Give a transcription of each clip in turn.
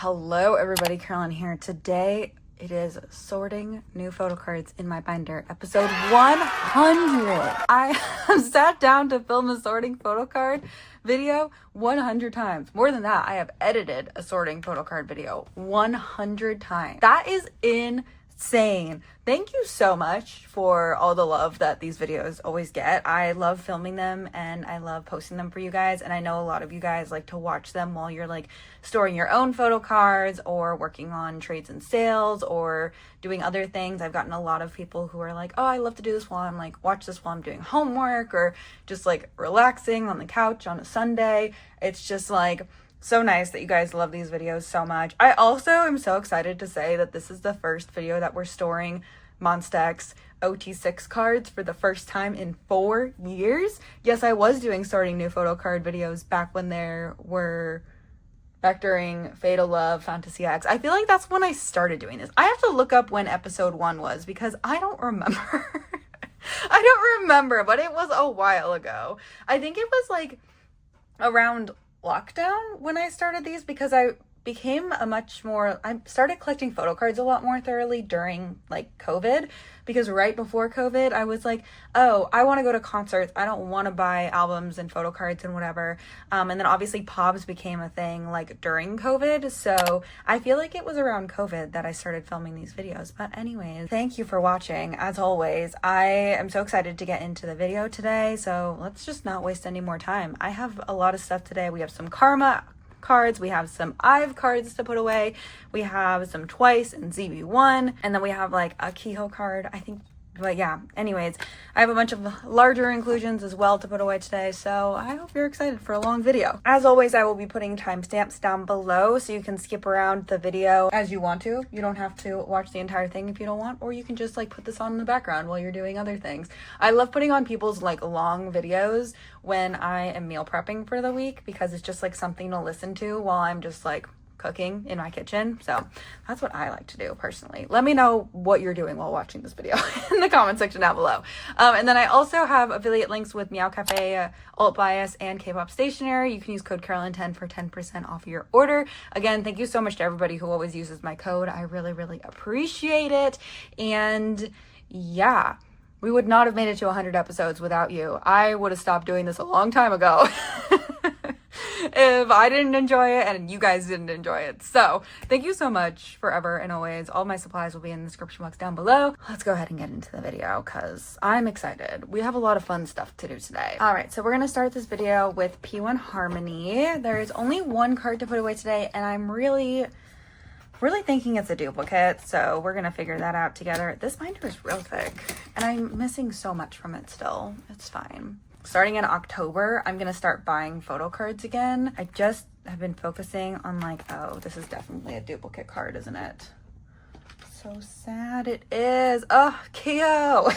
Hello everybody, Caroline here. Today it is sorting new photo cards in my binder, episode 100. I have sat down to film a sorting photo card video 100 times. More than that, I have edited a sorting photo card video 100 times. That is insane. Thank you so much for all the love that these videos always get. I love filming them and I love posting them for you guys, and I know a lot of you guys like to watch them while you're like storing your own photo cards or working on trades and sales or doing other things. I've gotten a lot of people who are like, oh, I love to do this while I'm like watch this while I'm doing homework or just like relaxing on the couch on a Sunday. It's just like so nice that you guys love these videos so much. I also am so excited to say that this is the first video that we're storing Monsta X OT6 cards for the first time in 4 years. Yes, I was doing sorting new photo card videos back when there were, back during Fatal Love, Fantasy X. I feel like that's when I started doing this. I have to look up when episode 1 was because I don't remember. I don't remember, but it was a while ago. I think it was like around lockdown when I started these because I became I started collecting photo cards a lot more thoroughly during like COVID, because right before COVID I was like, oh, I want to go to concerts, I don't want to buy albums and photo cards and whatever, and then obviously POBs became a thing like during COVID, so I feel like it was around COVID that I started filming these videos. But anyways, thank you for watching. As always, I am so excited to get into the video today, so let's just not waste any more time. I have a lot of stuff today. We have some Karma cards, we have some IVE cards to put away, we have some Twice and ZB1, and then we have like a Keyhole card, I think. But yeah, anyways, I have a bunch of larger inclusions as well to put away today, so I hope you're excited for a long video. As always, I will be putting timestamps down below so you can skip around the video as you want to. You don't have to watch the entire thing if you don't want, or you can just like put this on in the background while you're doing other things. I love putting on people's like long videos when I am meal prepping for the week because it's just like something to listen to while I'm just like cooking in my kitchen. So that's what I like to do personally. Let me know what you're doing while watching this video in the comment section down below. And then I also have affiliate links with Meow Cafe, Alt Bias, and K-Pop Stationery. You can use code Caroline10 for 10% off your order. Again, thank you so much to everybody who always uses my code. I really, really appreciate it. And yeah, we would not have made it to 100 episodes without you. I would have stopped doing this a long time ago if I didn't enjoy it and you guys didn't enjoy it. So thank you so much forever and always. All my supplies will be in the description box down below. Let's go ahead and get into the video because I'm excited. We have a lot of fun stuff to do today. All right, so we're gonna start this video with P1 Harmony. There is only one card to put away today, and I'm really thinking it's a duplicate, so we're gonna figure that out together. This binder is real thick and I'm missing so much from it still. It's fine. Starting in October, I'm gonna start buying photo cards again. I just have been focusing on like, oh, this is definitely a duplicate card, isn't it? So sad it is. Oh, Kehoe.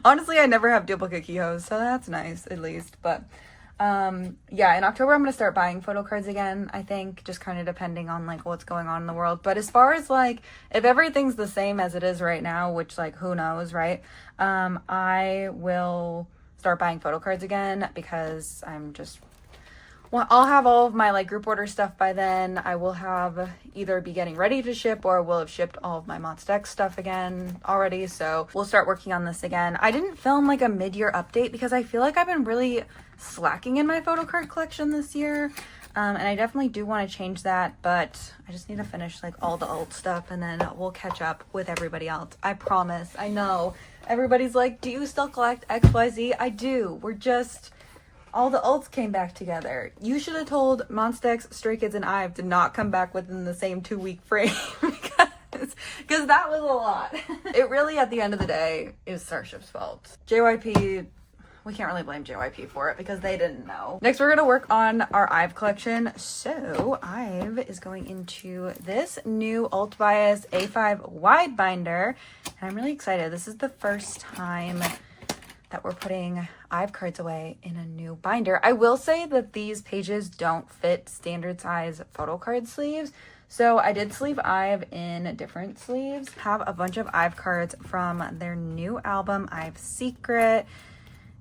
Honestly, I never have duplicate Kehoes, so that's nice at least. But yeah, in October, I'm gonna start buying photo cards again, I think, just kind of depending on like what's going on in the world. But as far as like, if everything's the same as it is right now, which like, who knows, right? I will start buying photo cards again because I'm just, well, I'll have all of my like group order stuff by then. I will have either be getting ready to ship or will have shipped all of my Monsta X stuff again already. So we'll start working on this again. I didn't film like a mid-year update because I feel like I've been really slacking in my photo card collection this year. And I definitely do want to change that, but I just need to finish like all the alt stuff and then we'll catch up with everybody else. I promise. I know everybody's like, do you still collect XYZ? I do. We're just, all the alts came back together. You should have told Monsta X, Stray Kids, and IVE to not come back within the same 2-week frame because that was a lot. It really, at the end of the day, is Starship's fault. JYP, we can't really blame JYP for it because they didn't know. Next, we're gonna work on our IVE collection. So IVE is going into this new Alt Bias A5 wide binder, and I'm really excited. This is the first time that we're putting IVE cards away in a new binder. I will say that these pages don't fit standard size photo card sleeves, so I did sleeve IVE in different sleeves. Have a bunch of IVE cards from their new album, IVE Secret.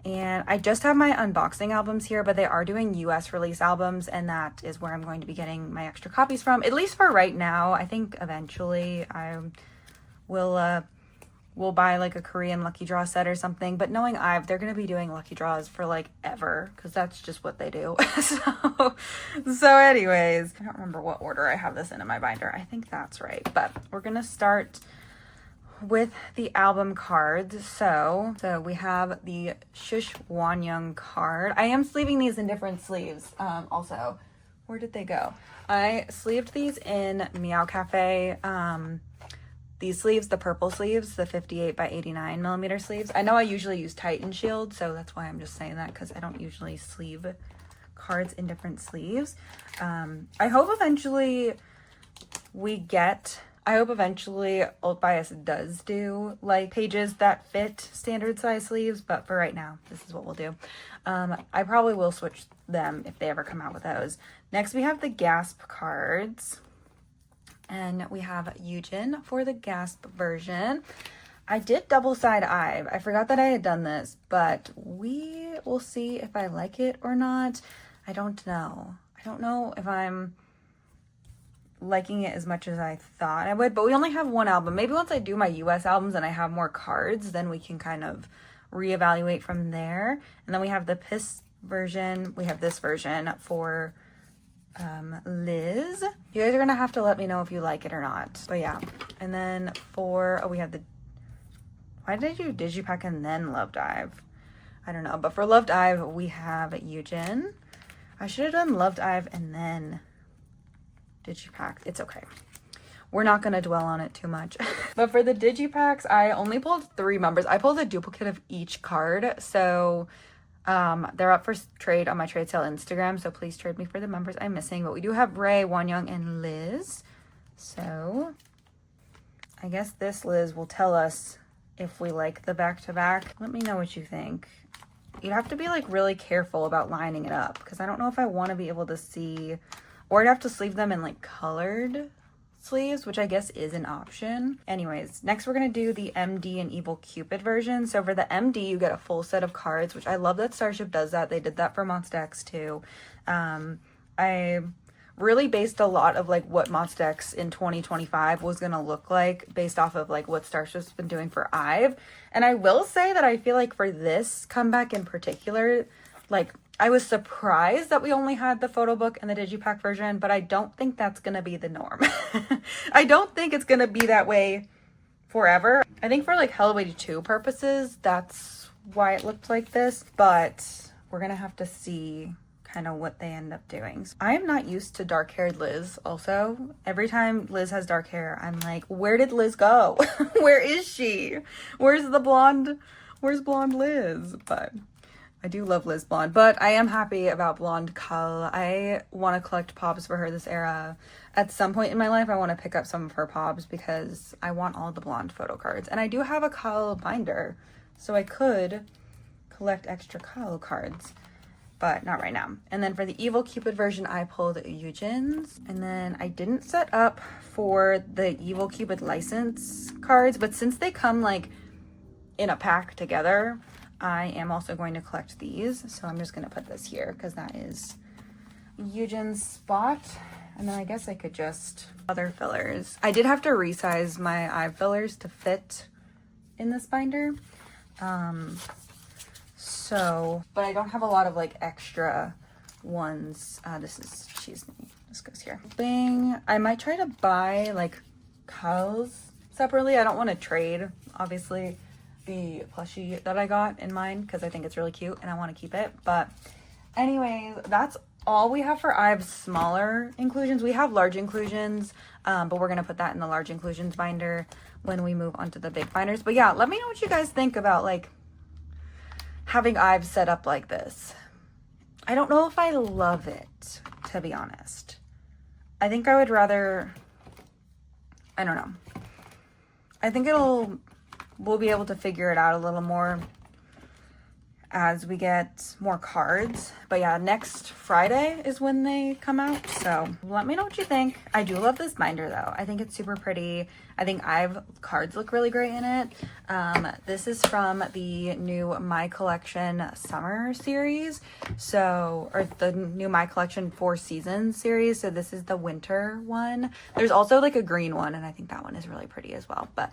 And I just have my unboxing albums here, but they are doing US release albums, and that is where I'm going to be getting my extra copies from, at least for right now. I think eventually I will buy like a Korean lucky draw set or something, but knowing IVE, they're going to be doing lucky draws for like ever, because that's just what they do. So anyways, I don't remember what order I have this in my binder. I think that's right, but we're going to start with the album cards. So we have the Shush Wonyoung card. I am sleeving these in different sleeves. Also, where did they go? I sleeved these in Meow Cafe. These sleeves, the purple sleeves, the 58 by 89 millimeter sleeves. I know I usually use Titan Shield, so that's why I'm just saying that, because I don't usually sleeve cards in different sleeves. I hope eventually Alt Bias does do like pages that fit standard size sleeves, but for right now, this is what we'll do. I probably will switch them if they ever come out with those. Next, we have the Gasp cards, and we have Yujin for the Gasp version. I did double side IVE. I forgot that I had done this, but we will see if I like it or not. I don't know. I don't know if I'm liking it as much as I thought I would, but we only have one album. Maybe once I do my US albums and I have more cards, then we can kind of reevaluate from there. And then we have the Piss version. We have this version for Liz. You guys are gonna have to let me know if you like it or not. But yeah. And then we have the, why did I do Digipack and then Loved IVE? I don't know. But for Loved IVE, we have Yujin. I should have done Loved IVE and then Digipack. It's okay. We're not going to dwell on it too much. But for the Digipacks, I only pulled 3 members. I pulled a duplicate of each card. So they're up for trade on my trade sale Instagram. So please trade me for the members I'm missing. But we do have Ray, Wonyoung, and Liz. So I guess this Liz will tell us if we like the back-to-back. Let me know what you think. You'd have to be like really careful about lining it up, because I don't know if I want to be able to see, or I'd have to sleeve them in like colored sleeves, which I guess is an option. Anyways, next we're going to do the MD and Evil Cupid version. So for the MD, you get a full set of cards, which I love that Starship does that. They did that for Monsta X too. I really based a lot of like what Monsta X in 2025 was going to look like based off of like what Starship's been doing for IVE. And I will say that I feel like for this comeback in particular, like I was surprised that we only had the photo book and the Digipack version, but I don't think that's going to be the norm. I don't think it's going to be that way forever. I think for like Hello 82 purposes, that's why it looked like this, but we're going to have to see kind of what they end up doing. So I am not used to dark-haired Liz also. Every time Liz has dark hair, I'm like, where did Liz go? Where is she? Where's blonde Liz? But I do love Liz Blonde, but I am happy about Blonde Cull. I want to collect pobs for her this era. At some point in my life, I want to pick up some of her pobs because I want all the blonde photo cards. And I do have a Cull binder, so I could collect extra Cull cards, but not right now. And then for the Evil Cupid version, I pulled Yujin's. And then I didn't set up for the Evil Cupid license cards, but since they come like in a pack together, I am also going to collect these. So I'm just going to put this here because that is Yujin's spot. And then I guess I could just other fillers. I did have to resize my IVE fillers to fit in this binder. But I don't have a lot of like extra ones. This goes here. I might try to buy like Culls separately. I don't want to trade, obviously, the plushie that I got in mine because I think it's really cute and I want to keep it. But anyways, that's all we have for IVE's smaller inclusions. We have large inclusions, but we're going to put that in the large inclusions binder when we move on to the big binders. But yeah, let me know what you guys think about like having IVE set up like this. I don't know if I love it, to be honest. I think I would rather, I don't know. I think we'll be able to figure it out a little more as we get more cards. But yeah, next Friday is when they come out, so let me know what you think. I do love this binder though. I think it's super pretty. I think IVE cards look really great in it. This is from the new My Collection Summer series, or the new My Collection 4 Seasons series. So this is the winter one. There's also like a green one, and I think that one is really pretty as well. But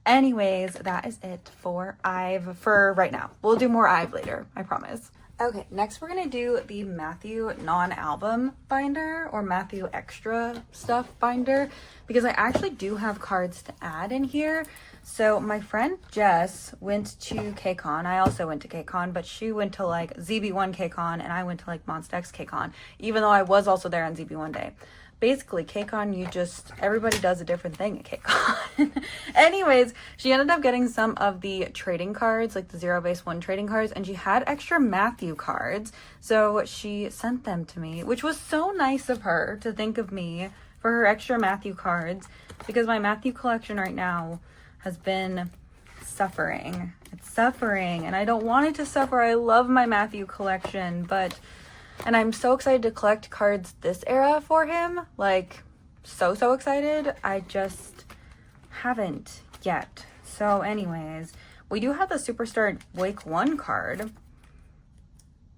anyways, that is it for IVE for right now. We'll do more IVE later, I promise. Okay, next we're gonna do the Matthew non-album binder, or Matthew extra stuff binder, because I actually do have cards to add in here. So my friend Jess went to KCON. I also went to KCON, but she went to like ZB1 KCON, and I went to like Monsta X KCON, even though I was also there on ZB1 day. Basically, KCON, everybody does a different thing at KCON. Anyways, she ended up getting some of the trading cards, like the 0-base-1 trading cards, and she had extra Matthew cards. So she sent them to me, which was so nice of her to think of me for her extra Matthew cards, because my Matthew collection right now has been suffering. It's suffering, and I don't want it to suffer. I love my Matthew collection, and I'm so excited to collect cards this era for him. Like, so excited. I just haven't yet. So anyways, we do have the Superstar Wake 1 card.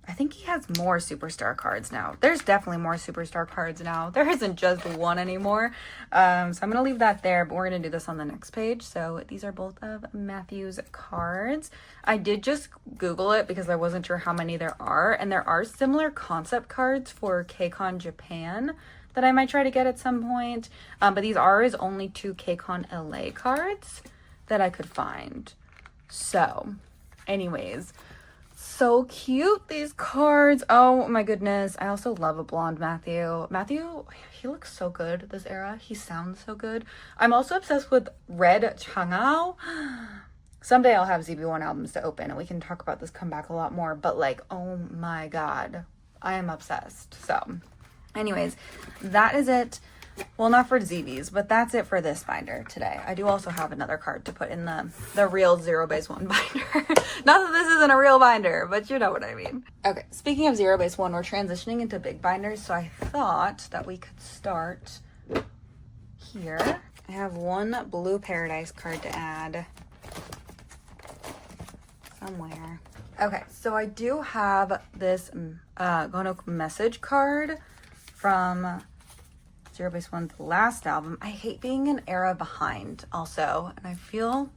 I think he has more Superstar cards now. There's definitely more Superstar cards now. There isn't just one anymore. So I'm going to leave that there, but we're going to do this on the next page. So these are both of Matthew's cards. I did just Google it because I wasn't sure how many there are. And there are similar concept cards for KCON Japan that I might try to get at some point. But these are only 2 KCON LA cards that I could find. So anyways, so cute, these cards. Oh my goodness. I also love a blonde Matthew. Matthew, he looks so good this era. He sounds so good. I'm also obsessed with Red Chang'ao. Someday I'll have ZB1 albums to open and we can talk about this comeback a lot more. But like, oh my god, I am obsessed. So anyways, that is it. Well, not for ZBs, but that's it for this binder today. I do also have another card to put in the real 0-base-1 binder. Not that this isn't a real binder, but you know what I mean. Okay, speaking of 0-base-1, we're transitioning into big binders, so I thought that we could start here. I have one Blue Paradise card to add somewhere. Okay, so I do have this Gonok message card from 0-base-1's last album. I hate being an era behind also, and I feel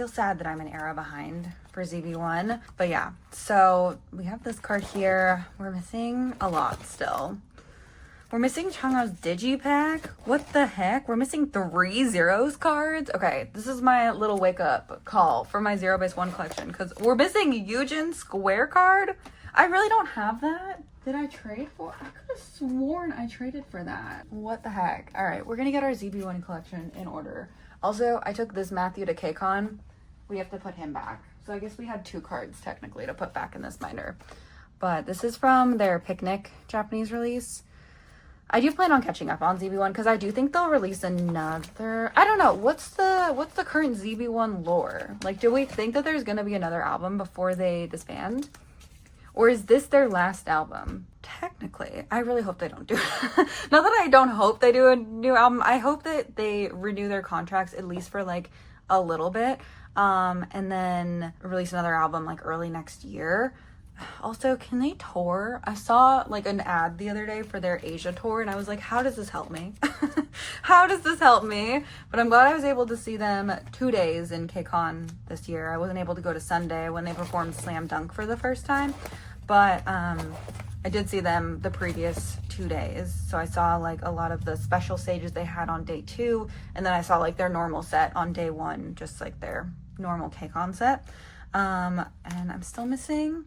sad that I'm an era behind for ZB1. But yeah, so we have this card here. We're missing a lot still. We're missing Chang'ao's Digipack. What the heck? We're missing 3 zeros cards. Okay, this is my little wake up call for my 0-base-1 collection, because we're missing Yujin Square card. I really don't have that. Did I trade for? I could have sworn I traded for that. What the heck? All right, we're gonna get our ZB1 collection in order. Also, I took this Matthew to KCON. We have to put him back. So I guess we had 2 cards technically to put back in this binder. But this is from their Picnic Japanese release. I do plan on catching up on ZB1 because I do think they'll release another. I don't know. What's the current ZB1 lore? Like, do we think that there's gonna be another album before they disband? Or is this their last album? Technically, I really hope they don't do it. Not that I don't hope they do a new album. I hope that they renew their contracts at least for like a little bit. And then release another album like early next year. Also, can they tour? I saw like an ad the other day for their Asia tour and I was like, how does this help me? How does this help me? But I'm glad I was able to see them 2 days in KCON this year. I wasn't able to go to Sunday when they performed Slam Dunk for the first time, but I did see them the previous 2 days. So I saw like a lot of the special stages they had on day 2, and then I saw like their normal set on day 1, just like their normal KCON set. And I'm still missing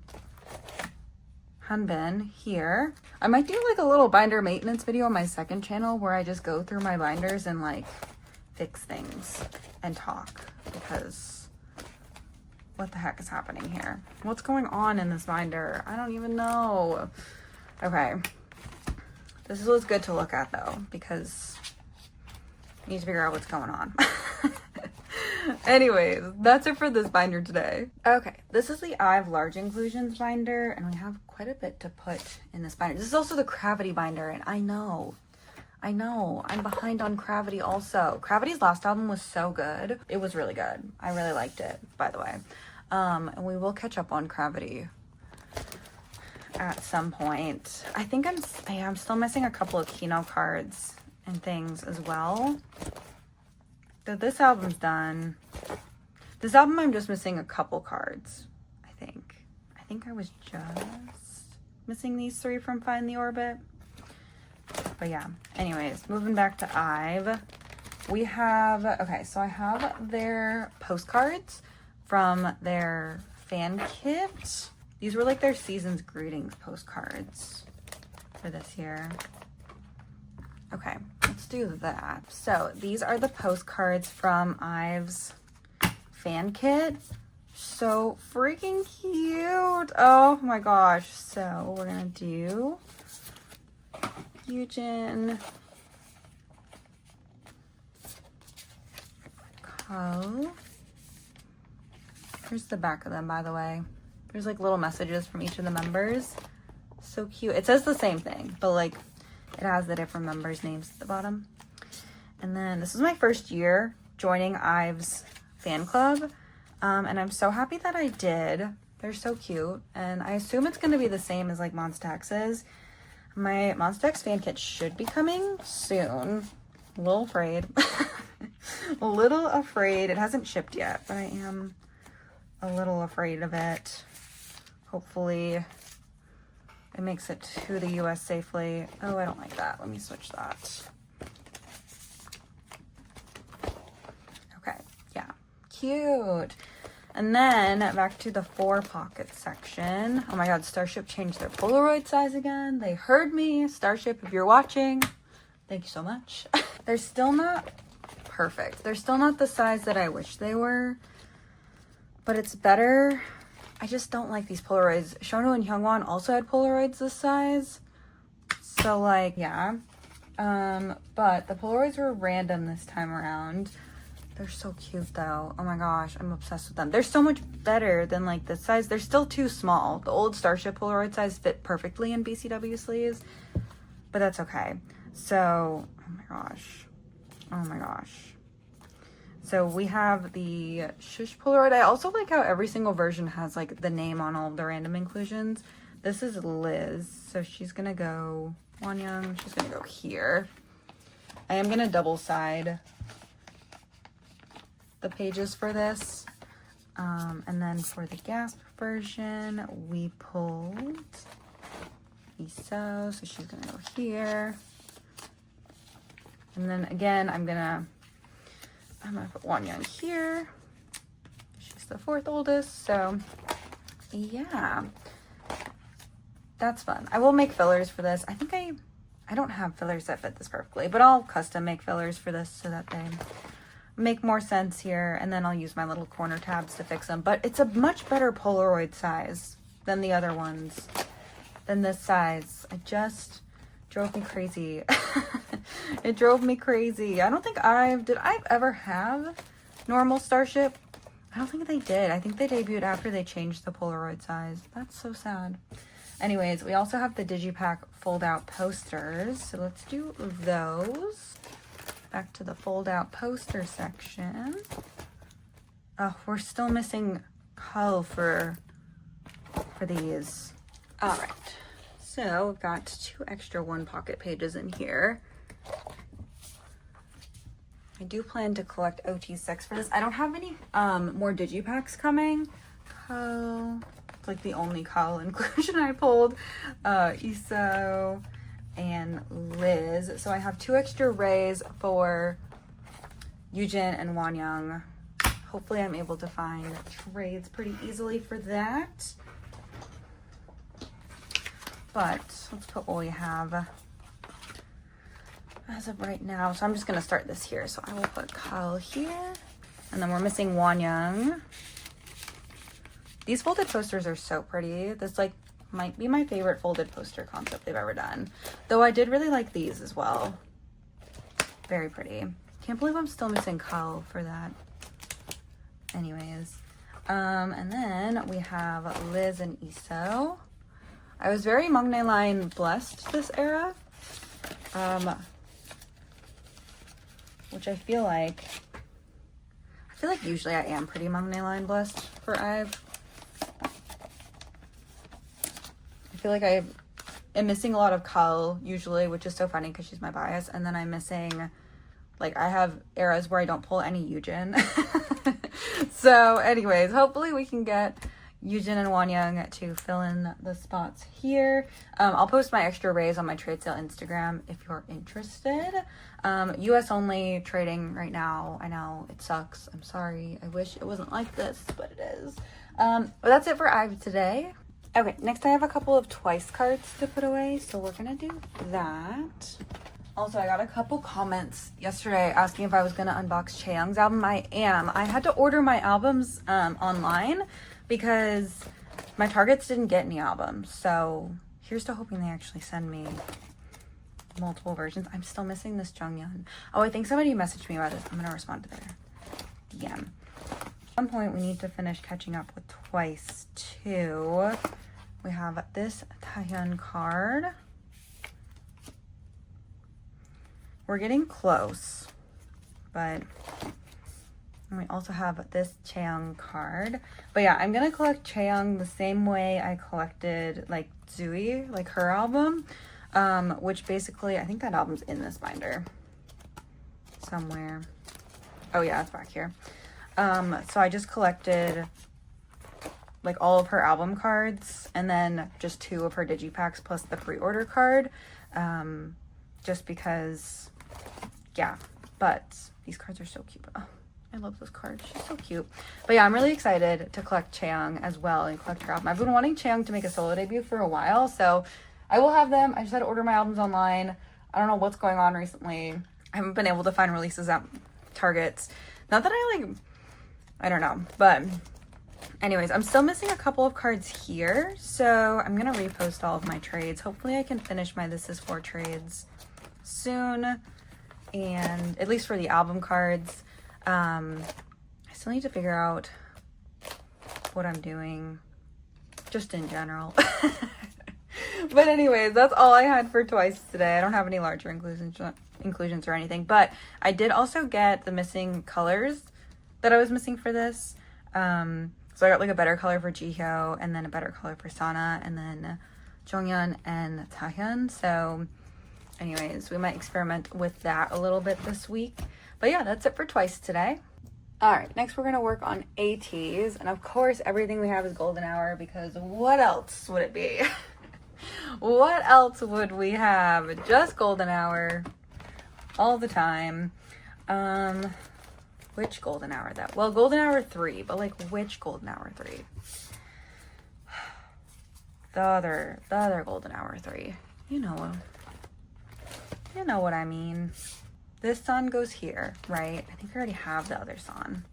Hanbin here. I might do like a little binder maintenance video on my second channel where I just go through my binders and like fix things and talk, because what the heck is happening here? What's going on in this binder? I don't even know. Okay. This was good to look at though, because I need to figure out what's going on. Anyways, that's it for this binder today. Okay, this is the IVE Large Inclusions binder, and we have quite a bit to put in this binder. This is also the Gravity binder, and I know, I'm behind on Gravity also. Gravity's last album was so good. It was really good. I really liked it, by the way. And we will catch up on Gravity at some point. I think I'm still missing a couple of keynote cards and things as well. So this album's done. This album I'm just missing a couple cards, I think. I think I was just missing these 3 from Find the Orbit. But yeah, anyways, moving back to IVE. We have, okay, so I have their postcards from their fan kit. These were like their season's greetings postcards for this year. Okay, let's do that. So these are the postcards from IVE's fan kit. So freaking cute. Oh my gosh. So we're gonna do Eugen, Carl. Here's the back of them, by the way. There's like little messages from each of the members. So cute. It says the same thing, but like it has the different members' names at the bottom. And then this is my first year joining IVE's fan club. And I'm so happy that I did. They're so cute. And I assume it's going to be the same as like Monsta X's. My Monsta X fan kit should be coming soon. A little afraid. A little afraid. It hasn't shipped yet, but I am a little afraid of it. Hopefully it makes it to the US safely. Oh, I don't like that. Let me switch that. Okay, yeah, cute. And then back to the 4 pocket section. Oh my God, Starship changed their Polaroid size again. They heard me. Starship, if you're watching, thank you so much. They're still not perfect. They're still not the size that I wish they were, but it's better. I just don't like these Polaroids. Shonu and Hyungwon also had Polaroids this size. So like, yeah. But the Polaroids were random this time around. They're so cute though. Oh my gosh, I'm obsessed with them. They're so much better than like this size. They're still too small. The old Starship Polaroid size fit perfectly in BCW sleeves, but that's okay. So, oh my gosh. Oh my gosh. So we have the Shush Polaroid. I also like how every single version has like the name on all of the random inclusions. This is Liz. So she's gonna go, Wonyoung, she's gonna go here. I am gonna double side the pages for this. And then for the Gasp version, we pulled Iso. So she's gonna go here. And then again, I'm gonna put Wonyoung here. She's the 4th oldest, so yeah, that's fun. I will make fillers for this. I think I don't have fillers that fit this perfectly, but I'll custom make fillers for this so that they make more sense here, and then I'll use my little corner tabs to fix them. But it's a much better Polaroid size than the other ones, than this size. It just drove me crazy. It drove me crazy. I don't think did I ever have normal Starship? I don't think they did. I think they debuted after they changed the Polaroid size. That's so sad. Anyways, we also have the Digipack fold out posters. So let's do those. Back to the fold out poster section. Oh, we're still missing Cull for these. All right. So we've got 2 extra 1 pocket pages in here. I do plan to collect Ot6 for this. I don't have any more digipacks coming. Cull, it's like the only Cull inclusion I pulled. Iso and Liz. So I have 2 extra rays for Eugen and Wonyoung. Hopefully I'm able to find trades pretty easily for that. But let's put what we have as of right now. So I'm just gonna start this here. So I will put Kyle here. And then we're missing Wonyoung. These folded posters are so pretty. This like might be my favorite folded poster concept they've ever done. Though I did really like these as well. Very pretty. Can't believe I'm still missing Kyle for that. anyways. And then we have Liz and Iso. I was very Mongne line blessed this era. Which I feel like usually I am pretty Mongne line blessed for IVE. I feel like I am missing a lot of Cull usually, which is so funny because she's my bias. And then I'm missing, like, I have eras where I don't pull any Yujin. So anyways, hopefully we can get Yujin and Wanyang to fill in the spots here. I'll post my extra rays on my trade sale Instagram if you're interested. US only trading right now. I know it sucks. I'm sorry. I wish it wasn't like this, but it is. But that's it for IVE today. Okay, next I have a couple of Twice cards to put away, so we're gonna do that. Also, I got a couple comments yesterday asking if I was gonna unbox Chaeyoung's album. I am. I had to order my albums online because my Targets didn't get any albums. So here's to hoping they actually send me multiple versions. I'm still missing this Jonghyun. Oh, I think somebody messaged me about this. I'm gonna respond to their DM. At some point, we need to finish catching up with Twice too. We have this Taehyun card. We're getting close, but and we also have this Chaeyoung card. But yeah, I'm gonna collect Chaeyoung the same way I collected like Zui, like her album, which basically, I think that album's in this binder somewhere. Oh yeah, it's back here. So I just collected like all of her album cards and then just 2 of her digipacks plus the pre-order card, just because, yeah. But these cards are so cute. Oh, I love this card. She's so cute. But yeah, I'm really excited to collect Chaeyoung as well and collect her album. I've been wanting Chaeyoung to make a solo debut for a while, so I will have them. I just had to order my albums online. I don't know what's going on recently. I haven't been able to find releases at Targets. Not that I don't know, but anyways, I'm still missing a couple of cards here, so I'm gonna repost all of my trades. Hopefully I can finish my This Is 4 trades soon, and at least for the album cards. I still need to figure out what I'm doing just in general. But anyways, that's all I had for Twice today. I don't have any larger inclusions or anything, but I did also get the missing colors that I was missing for this. So I got like a better color for Jihyo, and then a better color for Sana, and then Jonghyun and Taehyun. So anyways, we might experiment with that a little bit this week. But yeah, that's it for Twice today. All right, next we're going to work on ATEEZ. And of course, everything we have is golden hour, because what else would it be? What else would we have? Just golden hour all the time. Which golden hour though? Well, golden hour 3, but like which golden hour 3? The other golden hour 3. You know what I mean. This sun goes here, right? I think I already have the other sun.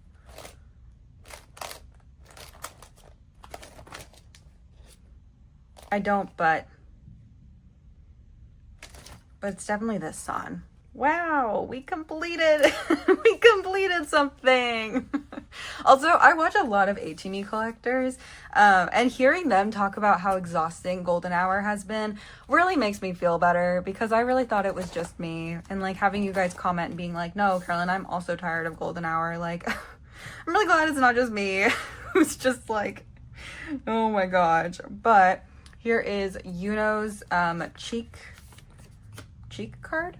I don't, but it's definitely this sun. Wow, we completed we completed something. Also, I watch a lot of ATEEZ collectors, and hearing them talk about how exhausting golden hour has been really makes me feel better, because I really thought it was just me. And like having you guys comment and being like, no, Carolyn, I'm also tired of golden hour. Like, I'm really glad it's not just me who's just like, oh my gosh. But here is Yuno's cheek card.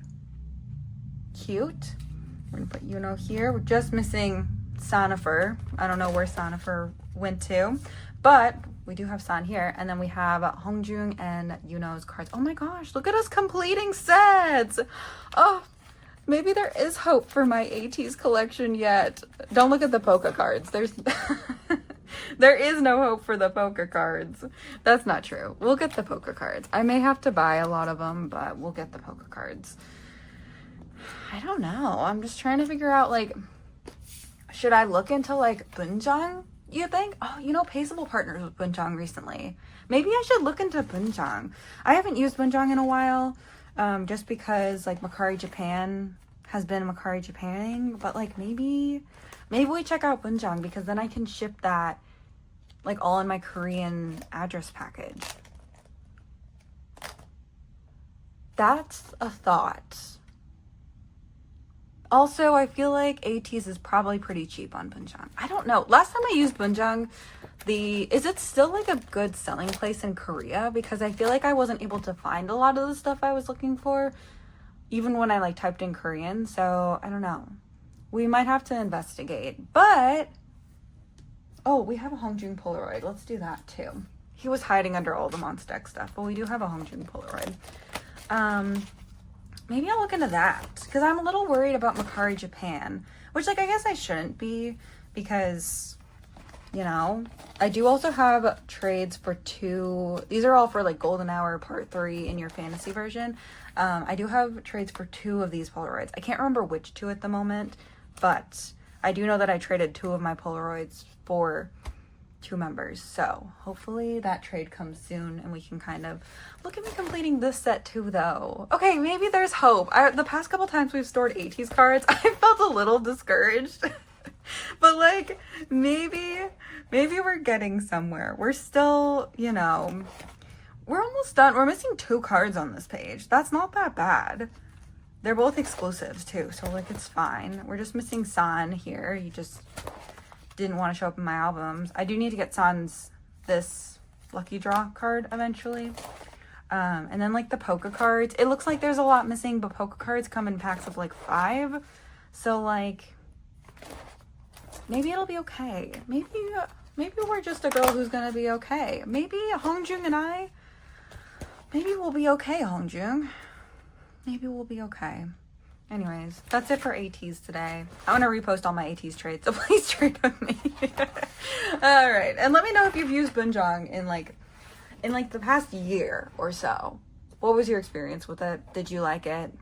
Cute. We're gonna put Yuno here. We're just missing Sanifer. I don't know where Sanifer went to, but we do have San here. And then we have Hongjung and Yuno's cards. Oh my gosh, look at us completing sets. Oh, maybe there is hope for my ATEEZ collection yet. Don't look at the Poca cards. There is no hope for the Poca cards. That's not true. We'll get the Poca cards. I may have to buy a lot of them, but we'll get the Poca cards. I don't know. I'm just trying to figure out, like, should I look into like Bunjang, you think? Oh, you know, Paceable partners with Bunjang recently. Maybe I should look into Bunjang. I haven't used Bunjang in a while, just because like Makari Japan has been Makari Japanning, but like maybe we check out Bunjang, because then I can ship that like all in my Korean address package. That's a thought. Also, I feel like ATEEZ is probably pretty cheap on Bunjang. I don't know. Last time I used Bunjang, is it still like a good selling place in Korea? Because I feel like I wasn't able to find a lot of the stuff I was looking for, even when I like typed in Korean. So I don't know. We might have to investigate. But, oh, we have a Hongjung Polaroid. Let's do that too. He was hiding under all the Monsta X stuff, but we do have a Hongjung Polaroid. Maybe I'll look into that, because I'm a little worried about Makari Japan, which like I guess I shouldn't be, because, you know, I do also have trades for 2. These are all for like Golden Hour Part 3 in your fantasy version. I do have trades for 2 of these Polaroids. I can't remember which 2 at the moment, but I do know that I traded 2 of my Polaroids for 2 members. So hopefully that trade comes soon and we can kind of look at me completing this set too though. Okay, maybe there's hope. The past couple times we've stored ATEEZ cards, I felt a little discouraged. But like maybe we're getting somewhere. We're still, you know, we're almost done. We're missing 2 cards on this page. That's not that bad. They're both exclusives too, so like it's fine. We're just missing San here. He just didn't want to show up in my albums. I do need to get this lucky draw card eventually. And then like the Poké cards. It looks like there's a lot missing, but Poké cards come in packs of like 5. So like maybe it'll be okay. Maybe we're just a girl who's gonna be okay. Maybe Hongjung and I, maybe we'll be okay, Hongjung. Maybe we'll be okay. Anyways, that's it for ATEEZ today. I want to repost all my ATEEZ trades, so please trade with me. All right, and let me know if you've used Bunjang in like the past year or so. What was your experience with it? Did you like it?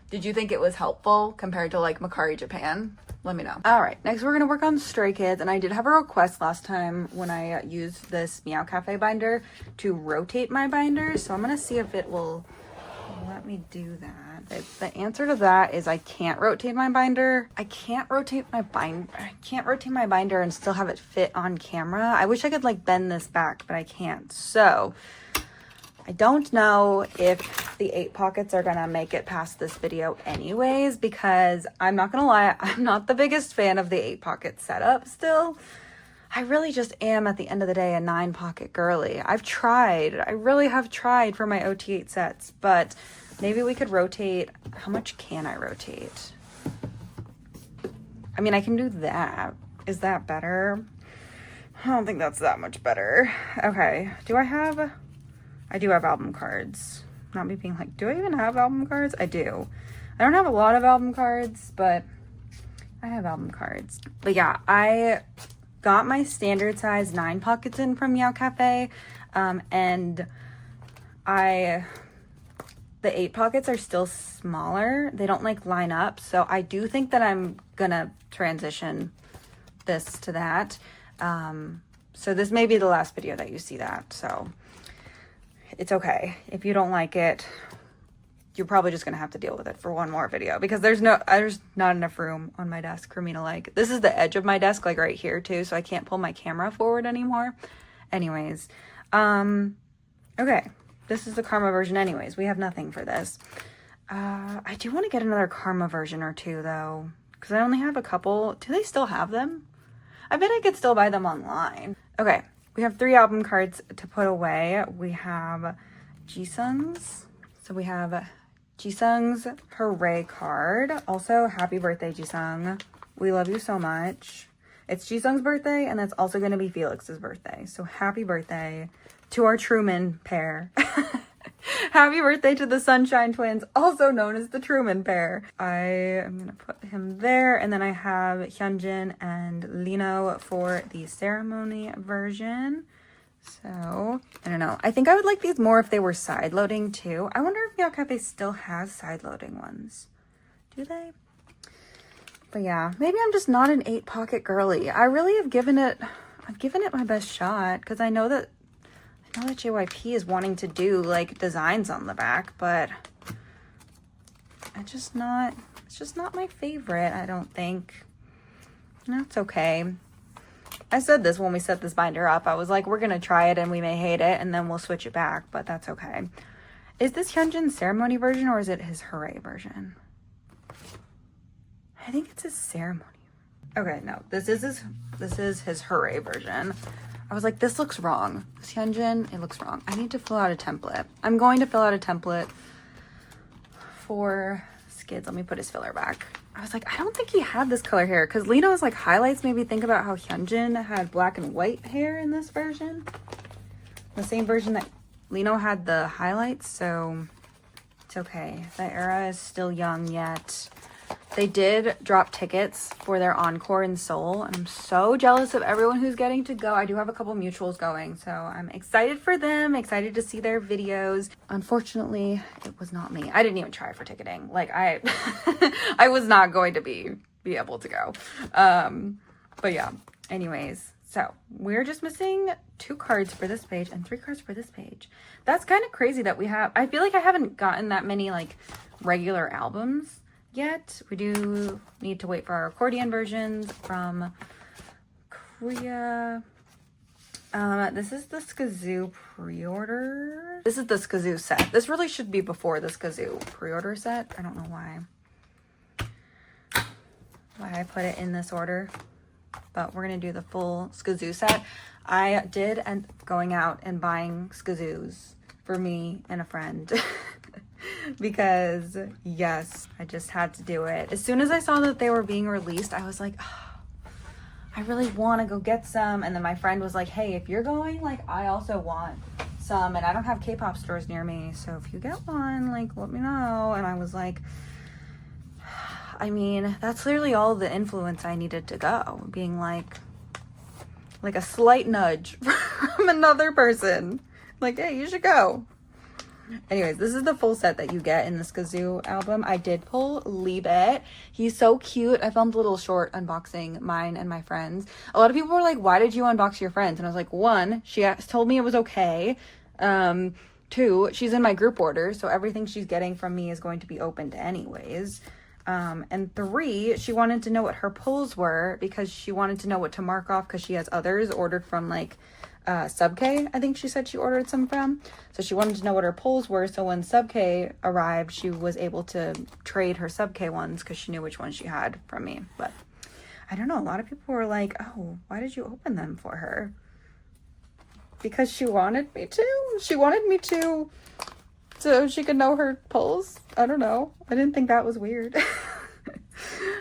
Did you think it was helpful compared to like Makari Japan? Let me know. All right, next we're gonna work on Stray Kids, and I did have a request last time when I used this Meow Cafe binder to rotate my binder, so I'm gonna see if it will let me do that. The answer to that is I can't rotate my binder. I can't rotate my binder and still have it fit on camera. I wish I could like bend this back, but I can't. So I don't know if the 8 pockets are gonna make it past this video anyways, because I'm not gonna lie, I'm not the biggest fan of the 8 pocket setup still. I really just am, at the end of the day, a 9 pocket girly. I've tried. I really have tried for my OT8 sets, but maybe we could rotate. How much can I rotate? I mean, I can do that. Is that better? I don't think that's that much better. Okay. I do have album cards. Not me being like, do I even have album cards? I do. I don't have a lot of album cards, but I have album cards. But yeah, I got my standard size 9 pockets in from Meow Cafe, and the 8 pockets are still smaller. They don't like line up, so I do think that I'm gonna transition this to that. So this may be the last video that you see that, so it's okay. If you don't like it, you're probably just gonna have to deal with it for one more video, because there's not enough room on my desk for me to like, this is the edge of my desk, like right here too, so I can't pull my camera forward anymore. Anyways, okay, this is the Karma version anyways. We have nothing for this. I do want to get another Karma version or 2 though, because I only have a couple. Do they still have them? I bet I could still buy them online. Okay, we have 3 album cards to put away. We have Jisung's. So we have Jisung's Hooray card. Also, happy birthday, Jisung. We love you so much. It's Jisung's birthday, and that's also going to be Felix's birthday. So happy birthday to our Truman pair. Happy birthday to the Sunshine Twins, also known as the Truman pair. I am going to put him there, and then I have Hyunjin and Lino for the ceremony version. So, I don't know. I think I would like these more if they were side loading too. I wonder if Meow Cafe still has side loading ones. Do they? But yeah, maybe I'm just not an 8 pocket girly. I really have given it my best shot, because I know that JYP is wanting to do like designs on the back, but it's just not It's just not my favorite, I don't think. That's okay. I said this when we set this binder up. I was like, we're gonna try it and we may hate it and then we'll switch it back, but that's okay. Is this Hyunjin's ceremony version or is it his hooray version? I think it's his ceremony. Okay, no, this is his hooray version. I was like, this looks wrong. This Hyunjin, it looks wrong. I need to fill out a template. I'm going to fill out a template for Skids. Let me put his filler back. I was like, I don't think he had this color hair because Lino's like highlights made me think about how Hyunjin had black and white hair in this version. The same version that Lino had the highlights, so it's okay. That era is still young yet. They did drop tickets for their encore in Seoul, and I'm so jealous of everyone who's getting to go. I do have a couple mutuals going, so I'm excited for them, excited to see their videos. Unfortunately, it was not me. I didn't even try for ticketing. Like, I was not going to be able to go. But yeah, anyways, so we're just missing 2 cards for this page and 3 cards for this page. That's kind of crazy that we have, I feel like I haven't gotten that many like regular albums yet. We do need to wait for our accordion versions from Korea. This is the Skazoo pre-order. This is the Skazoo set. This really should be before the Skazoo pre-order set. I don't know why I put it in this order, but we're gonna do the full Skazoo set. I did end up going out and buying Skazoos for me and a friend. Because yes, I just had to do it. As soon as I saw that they were being released, I was like, oh, I really want to go get some. And then my friend was like, hey, if you're going, like, I also want some, and I don't have K-pop stores near me, so if you get one, like, let me know. And I was like, I mean, that's literally all the influence I needed to go, being like a slight nudge from another person, like, hey, you should go. Anyways, this is the full set that you get in the Skazoo album. I did pull Liebet. He's so cute. I filmed a little short unboxing mine and my friends. A lot of people were like, why did you unbox your friends? And I was like, 1, she told me it was okay. 2, she's in my group order, so everything she's getting from me is going to be opened anyways. And 3, she wanted to know what her pulls were because she wanted to know what to mark off because she has others ordered from like Sub K, I think she said she ordered some from. So she wanted to know what her pulls were, so when Sub K arrived, she was able to trade her Sub K ones because she knew which ones she had from me. But I don't know, a lot of people were like, oh, why did you open them for her? Because she wanted me to. She wanted me to so she could know her pulls. I don't know. I didn't think that was weird.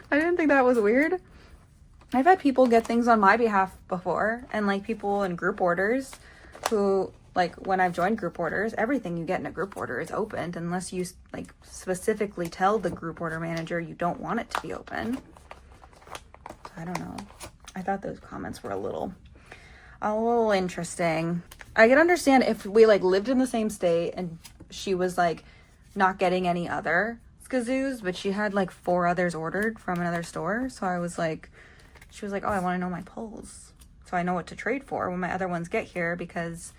I didn't think that was weird. I've had people get things on my behalf before, and like people in group orders who, like, when I've joined group orders, everything you get in a group order is opened unless you like specifically tell the group order manager you don't want it to be open. So I don't know. I thought those comments were a little interesting. I can understand if we like lived in the same state and she was like not getting any other Skazoos, but she had like 4 others ordered from another store. So I was like, she was like, oh, I want to know my pulls so I know what to trade for when my other ones get here, because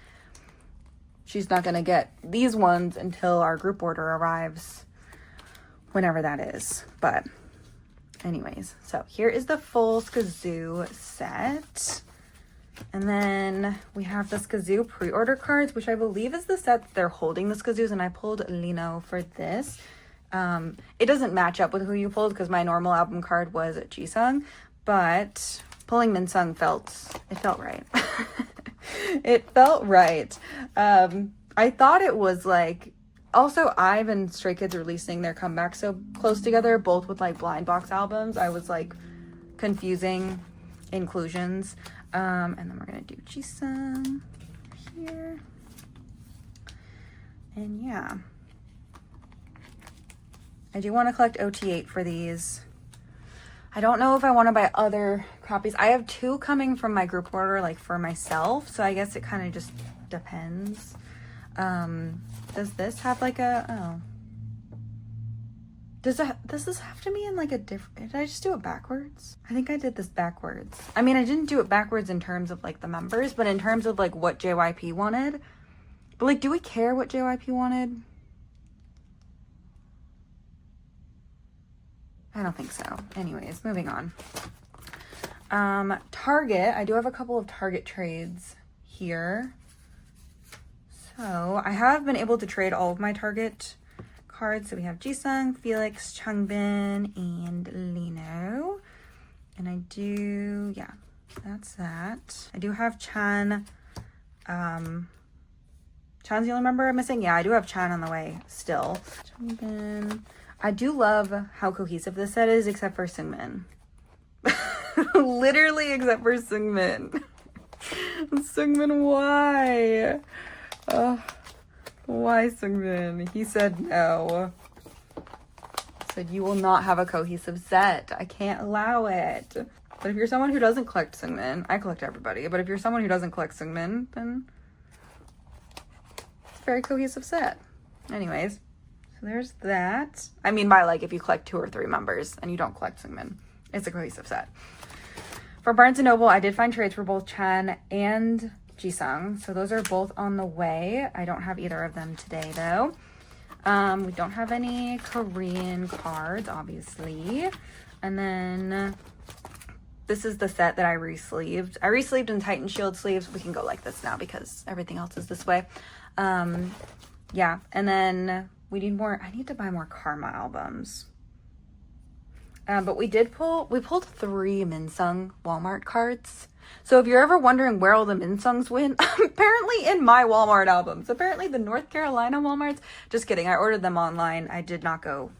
she's not going to get these ones until our group order arrives, whenever that is. But anyways, so here is the full Skazoo set. And then we have the Skazoo pre-order cards, which I believe is the set that they're holding the Skazoos, and I pulled Lino for this. It doesn't match up with who you pulled because my normal album card was Jisung, but pulling Minsung felt right. It felt right. I thought it was like, also IVE and Stray Kids releasing their comeback so close together, both with like blind box albums. I was like confusing inclusions. And then we're gonna do Jisung here. And yeah, I do want to collect OT8 for these. I don't know if I want to buy other copies. I have 2 coming from my group order, like for myself, so I guess it kind of just depends. Does this have like a, oh. Does this have to be in like a different, did I just do it backwards? I think I did this backwards. I mean, I didn't do it backwards in terms of like the members, but in terms of like what JYP wanted. But like, do we care what JYP wanted? I don't think so. Anyways, moving on. Target, I do have a couple of Target trades here. So I have been able to trade all of my Target cards. So we have Jisung, Felix, Changbin, and Lino. And I do, yeah, that's that. I do have Chan. Chan's the only member I'm missing. Yeah, I do have Chan on the way still. Changbin. I do love how cohesive this set is, except for Seungmin. Literally, except for Seungmin. Seungmin, why? Why Seungmin? He said no. Said you will not have a cohesive set. I can't allow it. But if you're someone who doesn't collect Seungmin, I collect everybody, but if you're someone who doesn't collect Seungmin, then it's a very cohesive set. Anyways, so there's that. I mean by like if you collect 2 or 3 members and you don't collect Seungmin, it's a cohesive set. For Barnes & Noble, I did find trades for both Chan and Jisung, so those are both on the way. I don't have either of them today though. We don't have any Korean cards, obviously. And then this is the set that I re-sleeved. I re-sleeved in Titan Shield sleeves. We can go like this now because everything else is this way. Yeah, and then we need more. I need to buy more Karma albums. But we pulled 3 Minsung Walmart cards. So if you're ever wondering where all the Minsungs went, apparently in my Walmart albums. Apparently the North Carolina Walmarts, just kidding, I ordered them online. I did not go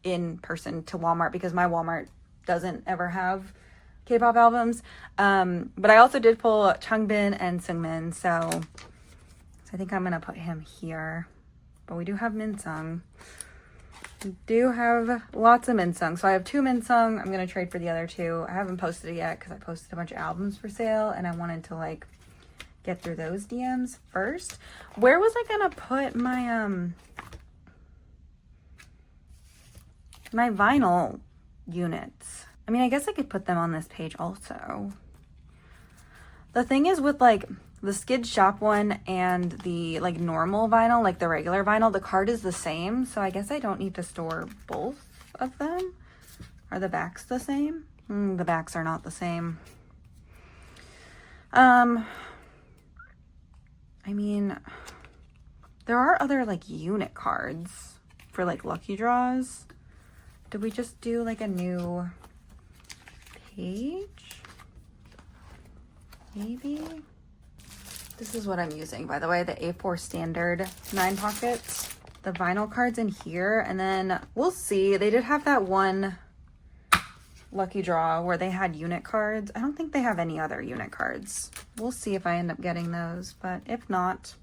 in person to Walmart because my Walmart doesn't ever have K-pop albums. But I also did pull Changbin and Seungmin, so I think I'm going to put him here. But we do have Minsung. We do have lots of Minsung. So I have 2 Minsung. I'm going to trade for the other 2. I haven't posted it yet because I posted a bunch of albums for sale and I wanted to like get through those DMs first. Where was I going to put my my vinyl units? I mean, I guess I could put them on this page also. The thing is with like the Skid Shop one and the like normal vinyl, like the regular vinyl, the card is the same. So I guess I don't need to store both of them. Are the backs the same? The backs are not the same. I mean, there are other like unit cards for like lucky draws. Did we just do like a new page? Maybe. This is what I'm using, by the way, the A4 standard 9 pockets. The vinyl cards in here, and then we'll see. They did have that one lucky draw where they had unit cards. I don't think they have any other unit cards. We'll see if I end up getting those, but if not,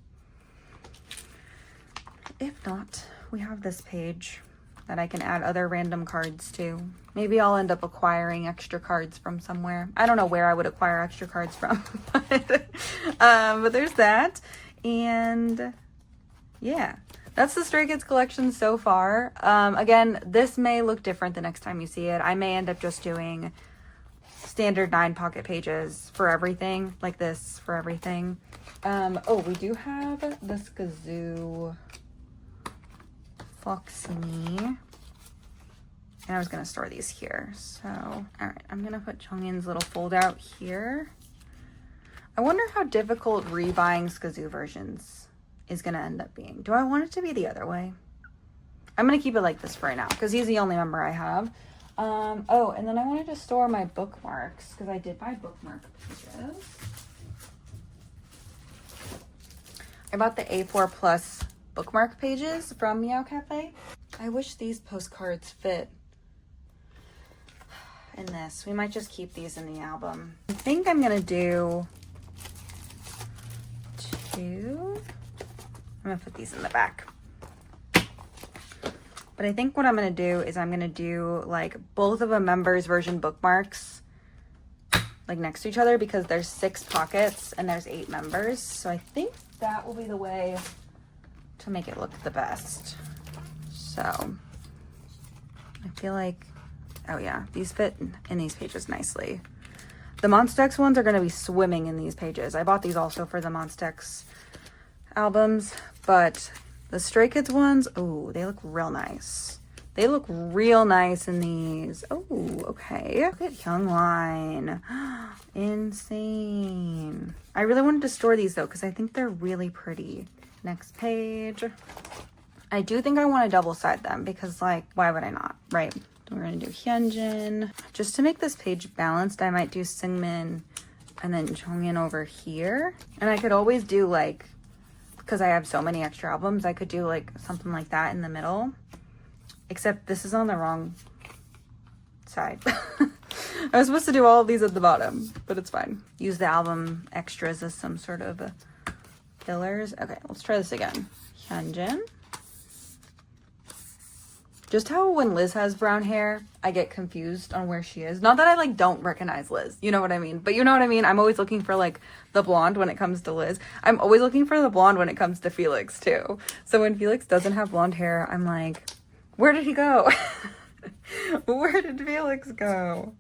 we have this page that I can add other random cards to. Maybe I'll end up acquiring extra cards from somewhere. I don't know where I would acquire extra cards from, but there's that. And yeah, that's the Stray Kids collection so far. Again, this may look different the next time you see it. I may end up just doing standard 9 pocket pages for everything, like this for everything. Oh, we do have this Kazoo Foxy. And I was going to store these here. So, all right, I'm going to put Chongyin's little fold out here. I wonder how difficult rebuying Skazoo versions is going to end up being. Do I want it to be the other way? I'm going to keep it like this for right now because he's the only member I have. Oh, and then I wanted to store my bookmarks because I did buy bookmark pages. I bought the A4 Plus bookmark pages from Meow Cafe. I wish these postcards fit in this. We might just keep these in the album. I think I'm gonna do 2. I'm gonna put these in the back. But I think what I'm gonna do is I'm gonna do like both of a member's version bookmarks like next to each other because there's 6 pockets and there's 8 members. So I think that will be the way to make it look the best. So I feel like, oh yeah, these fit in these pages nicely. The Monsta X ones are going to be swimming in these pages. I bought these also for the Monsta X albums, but the Stray Kids ones, oh, they look real nice. They look real nice in these. Oh, okay. Look at Youngwine. Insane. I really wanted to store these though, because I think they're really pretty. Next page. I do think I want to double side them because, like, why would I not, right? We're going to do Hyunjin. Just to make this page balanced, I might do Seungmin and then Jongin over here. And I could always do, like, because I have so many extra albums, I could do, like, something like that in the middle. Except this is on the wrong side. I was supposed to do all of these at the bottom, but it's fine. Use the album extras as some sort of fillers. Okay, let's try this again. Hyunjin. Just how when Liz has brown hair, I get confused on where she is. Not that I, like, don't recognize Liz. You know what I mean? But you know what I mean? I'm always looking for, like, the blonde when it comes to Liz. I'm always looking for the blonde when it comes to Felix, too. So when Felix doesn't have blonde hair, I'm like, where did he go? Where did Felix go?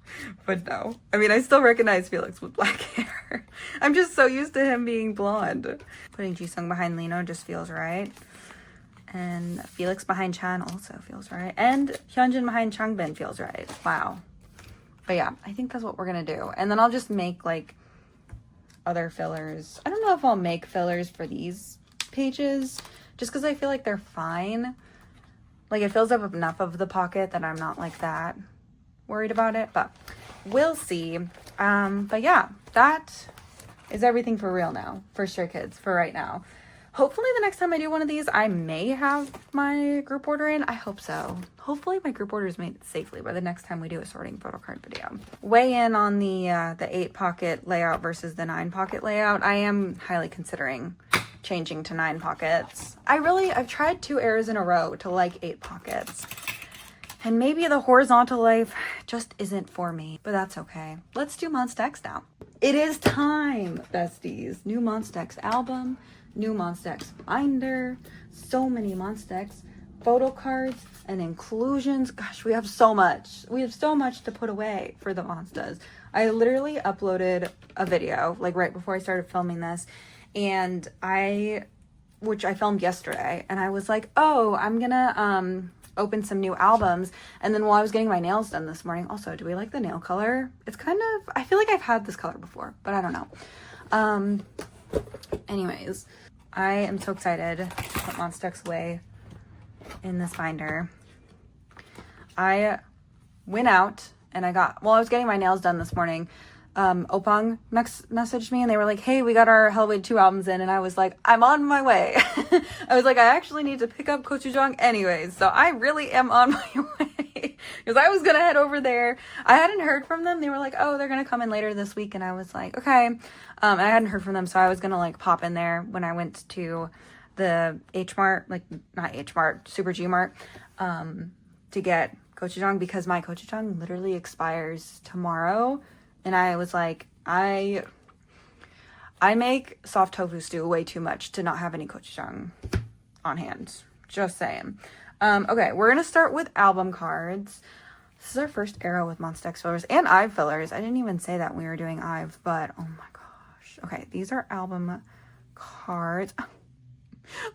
But no. I mean, I still recognize Felix with black hair. I'm just so used to him being blonde. Putting Jisung behind Lino just feels right. And Felix behind Chan also feels right. And Hyunjin behind Changbin feels right. Wow. But yeah, I think that's what we're going to do. And then I'll just make, like, other fillers. I don't know if I'll make fillers for these pages. Just because I feel like they're fine. Like, it fills up enough of the pocket that I'm not, like, that worried about it. But we'll see. But yeah, that is everything for real now. For Stray Kids, for right now. Hopefully the next time I do one of these, I may have my group order in. I hope so. Hopefully my group order is made safely by the next time we do a sorting photo card video. Weigh in on the 8 pocket layout versus the 9 pocket layout. I am highly considering changing to 9 pockets. I've tried 2 eras in a row to like 8 pockets. And maybe the horizontal life just isn't for me, but that's okay. Let's do Monsta X now. It is time, besties. New Monsta X album. New Monsta X binder, so many Monsta X photo cards and inclusions. Gosh, we have so much. We have so much to put away for the Monstas. I literally uploaded a video, like, right before I started filming this, and which I filmed yesterday, and I was like, oh, I'm gonna open some new albums. And then while I was getting my nails done this morning, also, do we like the nail color? It's kind of, I feel like I've had this color before, but I don't know. Anyways, I am so excited to put Monsta X away in this binder. I went out and I was getting my nails done this morning. Opang messaged me and they were like, hey, we got our Hellblade 2 albums in. And I was like, I'm on my way. I was like, I actually need to pick up Gochujang anyways. So I really am on my way because I was going to head over there. I hadn't heard from them. They were like, oh, they're going to come in later this week. And I was like, okay. And I hadn't heard from them. So I was going to, like, pop in there when I went to the H Mart, like, not H Mart, Super G Mart, to get Gochujang because my Gochujang literally expires tomorrow. And I was like, I make soft tofu stew way too much to not have any gochujang on hand. Just saying. Okay, we're going to start with album cards. This is our first era with Monsta X fillers and IVE fillers. I didn't even say that when we were doing IVE, but oh my gosh. Okay, these are album cards.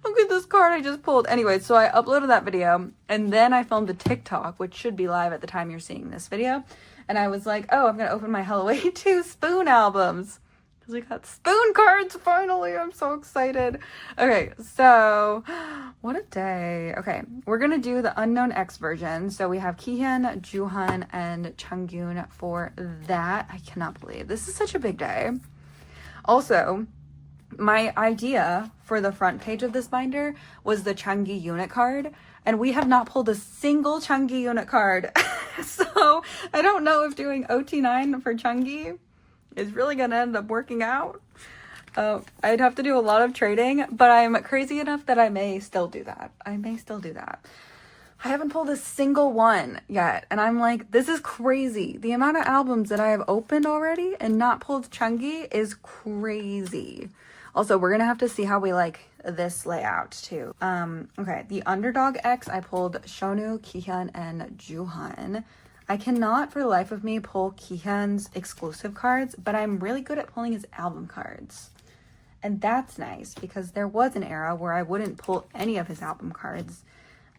Look at this card I just pulled. Anyway, so I uploaded that video and then I filmed a TikTok, which should be live at the time you're seeing this video. And I was like, oh, I'm going to open my Hellaway 2 spoon albums. Because we got spoon cards finally. I'm so excited. Okay, so what a day. Okay, we're going to do the Unknown X version. So we have Kihyun, Juhan, and Changyun for that. I cannot believe this is such a big day. Also, my idea for the front page of this binder was the Changi unit card. And we have not pulled a single Changi unit card. So I don't know if doing OT9 for Changi is really going to end up working out. I'd have to do a lot of trading, but I'm crazy enough that I may still do that. I haven't pulled a single one yet. And I'm like, this is crazy. The amount of albums that I have opened already and not pulled Changi is crazy. Also, we're going to have to see how we like this layout too. Okay, the Underdog X, I pulled Shonu, Kihyun, and Juhan. I cannot for the life of me pull Kihyun's exclusive cards, but I'm really good at pulling his album cards. And that's nice because there was an era where I wouldn't pull any of his album cards.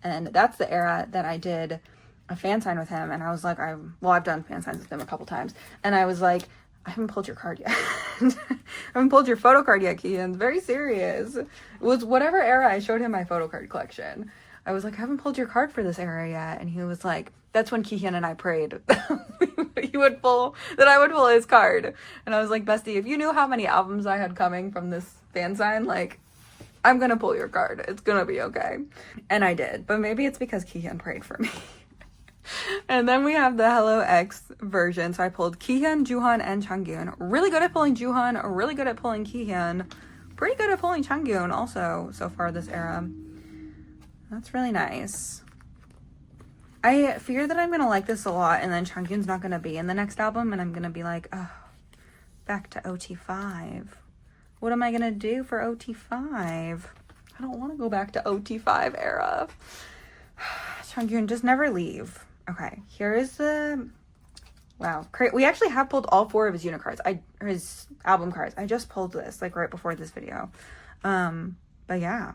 And that's the era that I did a fan sign with him. And I was like, I've done fan signs with him a couple times. And I was like, I haven't pulled your card yet. I haven't pulled your photo card yet, Keehan. Very serious. It was whatever era I showed him my photo card collection. I was like, I haven't pulled your card for this era yet. And he was like, that's when Keehan and I prayed that I would pull his card. And I was like, bestie, if you knew how many albums I had coming from this fan sign, like, I'm gonna pull your card. It's gonna be okay. And I did. But maybe it's because Keehan prayed for me. And then we have the Hello X version. So I pulled Keehan, Juhan, and Changyun. Really good at pulling Juhan, really good at pulling Keehan, pretty good at pulling Changyun also so far this era. That's really nice. I fear that I'm gonna like this a lot and then Changyun's not gonna be in the next album and I'm gonna be like, oh, back to OT5. What am I gonna do for OT5? I don't want to go back to OT5 era. Changyun, just never leave. Okay, here is the... Wow, we actually have pulled all 4 of his unit cards. Or his album cards. I just pulled this, like, right before this video. But yeah.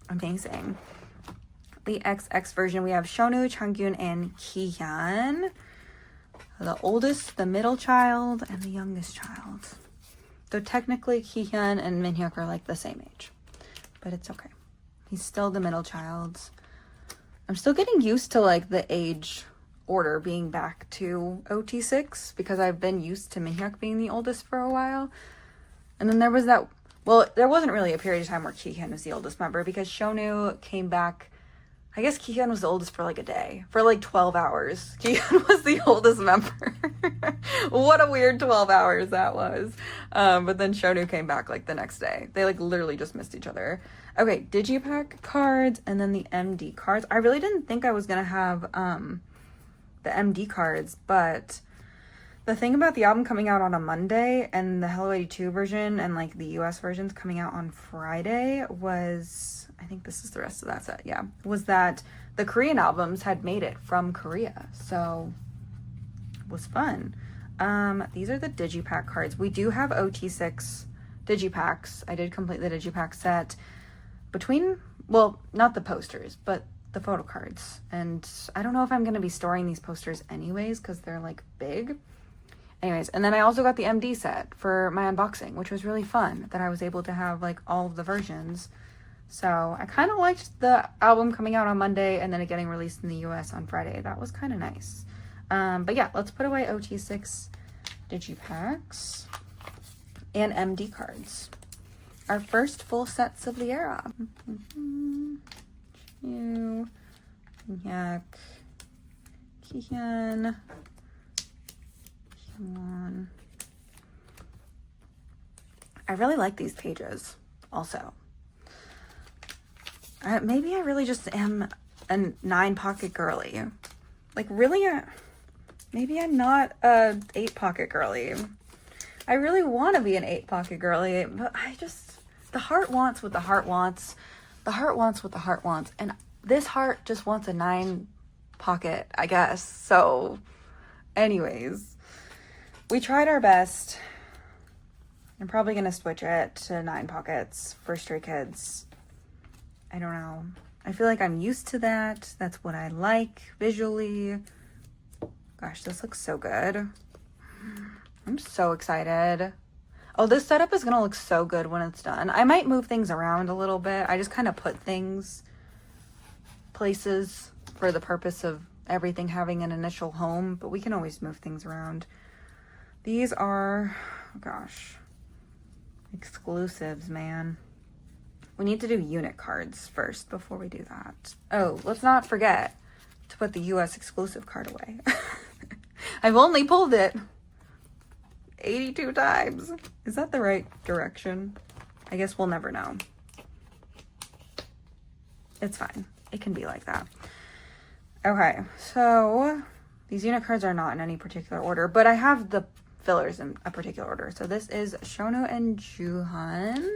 Amazing. The XX version, we have Shonu, Changyun, and Keehan. The oldest, the middle child, and the youngest child. So technically, Keehan and Minhyuk are, like, the same age. But it's okay. He's still the middle child. I'm still getting used to like the age order being back to Ot6 because I've been used to Minhyuk being the oldest for a while. And then there was that, well, there wasn't really a period of time where Keehan was the oldest member because Shonu came back. I guess Keehan was the oldest for like a day, for like 12 hours. Keehan was the oldest member. What a weird 12 hours that was. But then Shonu came back like the next day. They like literally just missed each other. Okay, Digipack cards and then the MD cards. I really didn't think I was going to have the MD cards, but the thing about the album coming out on a Monday and the Hello 82 version and like the US versions coming out on Friday was, I think this is the rest of that set, yeah, was that the Korean albums had made it from Korea. So it was fun. These are the Digipack cards. We do have Ot6 Digipacks. I did complete the Digipack set between, well, not the posters, but the photo cards. And I don't know if I'm going to be storing these posters anyways because they're like big. Anyways, and then I also got the MD set for my unboxing, which was really fun that I was able to have like all of the versions. So I kind of liked the album coming out on Monday and then it getting released in the US on Friday. That was kind of nice. But yeah, let's put away Ot6 Digipacks and MD cards. Our first full sets of the era. Yak, Keehan, Hyungwon. I really like these pages also. Maybe I really just am a 9-pocket girly. Like really, maybe I'm not a 8-pocket girly. I really want to be an 8-pocket girly, but I just... The heart wants what the heart wants. The heart wants what the heart wants. And this heart just wants a 9-pocket, I guess. So, anyways. We tried our best. I'm probably going to switch it to 9 pockets for Stray Kids. I don't know. I feel like I'm used to that. That's what I like visually. Gosh, this looks so good. I'm so excited. Oh, this setup is going to look so good when it's done. I might move things around a little bit. I just kind of put things places for the purpose of everything having an initial home, but we can always move things around. These are, oh gosh, exclusives, man. We need to do unit cards first before we do that. Oh, let's not forget to put the US exclusive card away. I've only pulled it 82 times. Is that the right direction? I guess we'll never know. It's fine. It can be like that. Okay, so these unit cards are not in any particular order, but I have the fillers in a particular order. So this is Shonu and Juhan.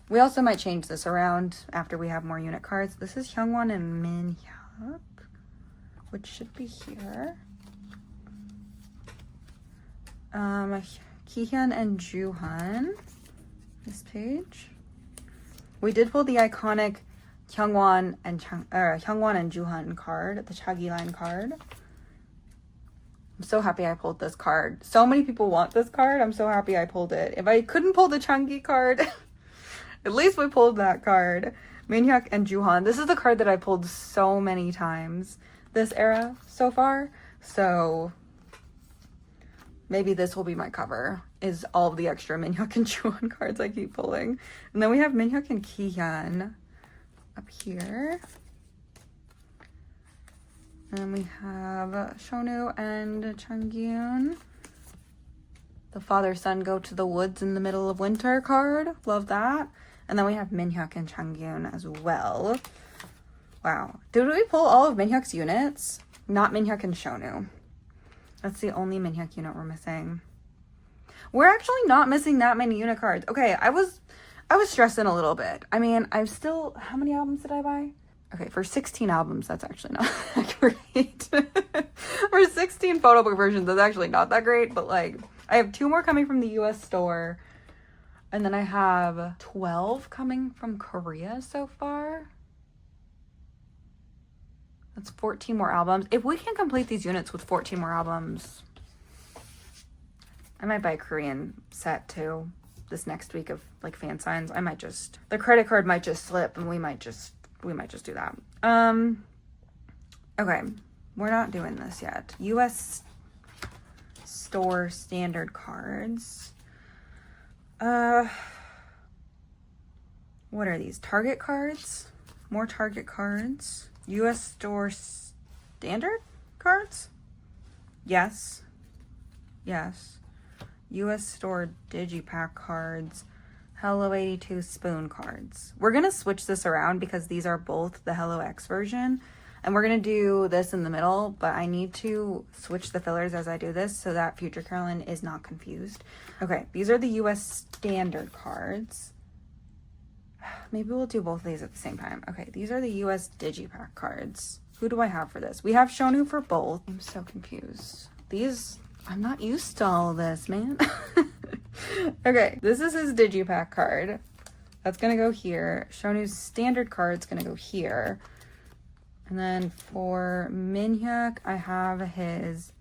We also might change this around after we have more unit cards. This is Hyungwon and Minhyuk, which should be here. Keehan and Juhan, this page. We did pull the iconic Hyungwon and Juhan card, the Chagi line card. I'm so happy I pulled this card. So many people want this card. I'm so happy I pulled it. If I couldn't pull the Chungi card, at least we pulled that card. Minhyuk and Juhan. This is the card that I pulled so many times this era so far. So maybe this will be my cover, is all of the extra Minhyuk and Juhan cards I keep pulling. And then we have Minhyuk and Kihyun up here. And we have Shonu and Changyun. The father-son go to the woods in the middle of winter card. Love that. And then we have Minhyuk and Changyun as well. Wow. Did we pull all of Minhyuk's units? Not Minhyuk and Shonu. That's the only Minhyuk unit we're missing. We're actually not missing that many unit cards. Okay, I was stressing a little bit. I mean, I've still... How many albums did I buy? Okay, for 16 albums, that's actually not that great. For 16 photobook versions, that's actually not that great. But, like, I have 2 more coming from the US store. And then I have 12 coming from Korea so far. That's 14 more albums. If we can complete these units with 14 more albums, I might buy a Korean set, too. This next week of, like, fan signs. I might just... The credit card might just slip, and we might just do that. Okay, we're not doing this yet. US store standard cards. What are these? Target cards? More Target cards. US store standard cards? Yes. Yes. US store Digipack cards. Hello 82 spoon cards. We're going to switch this around because these are both the Hello X version. And we're going to do this in the middle, but I need to switch the fillers as I do this so that future Carolyn is not confused. Okay, these are the US standard cards. Maybe we'll do both of these at the same time. Okay, these are the US Digipack cards. Who do I have for this? We have Shonu for both. I'm so confused. These, I'm not used to all of this, man. Okay, this is his Digipack card. That's gonna go here. Shonu's standard card's gonna go here. And then for Minhyuk, I have his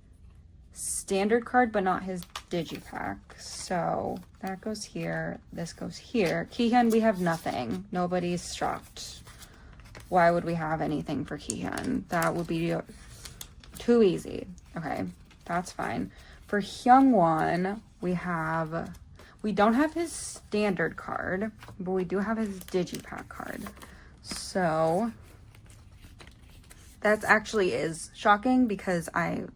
standard card, but not his Digipack. So that goes here. This goes here. Kihyun, we have nothing. Nobody's shocked. Why would we have anything for Kihyun? That would be too easy. Okay, that's fine. For Hyungwon, we don't have his standard card, but we do have his Digipack card. So that actually is shocking because I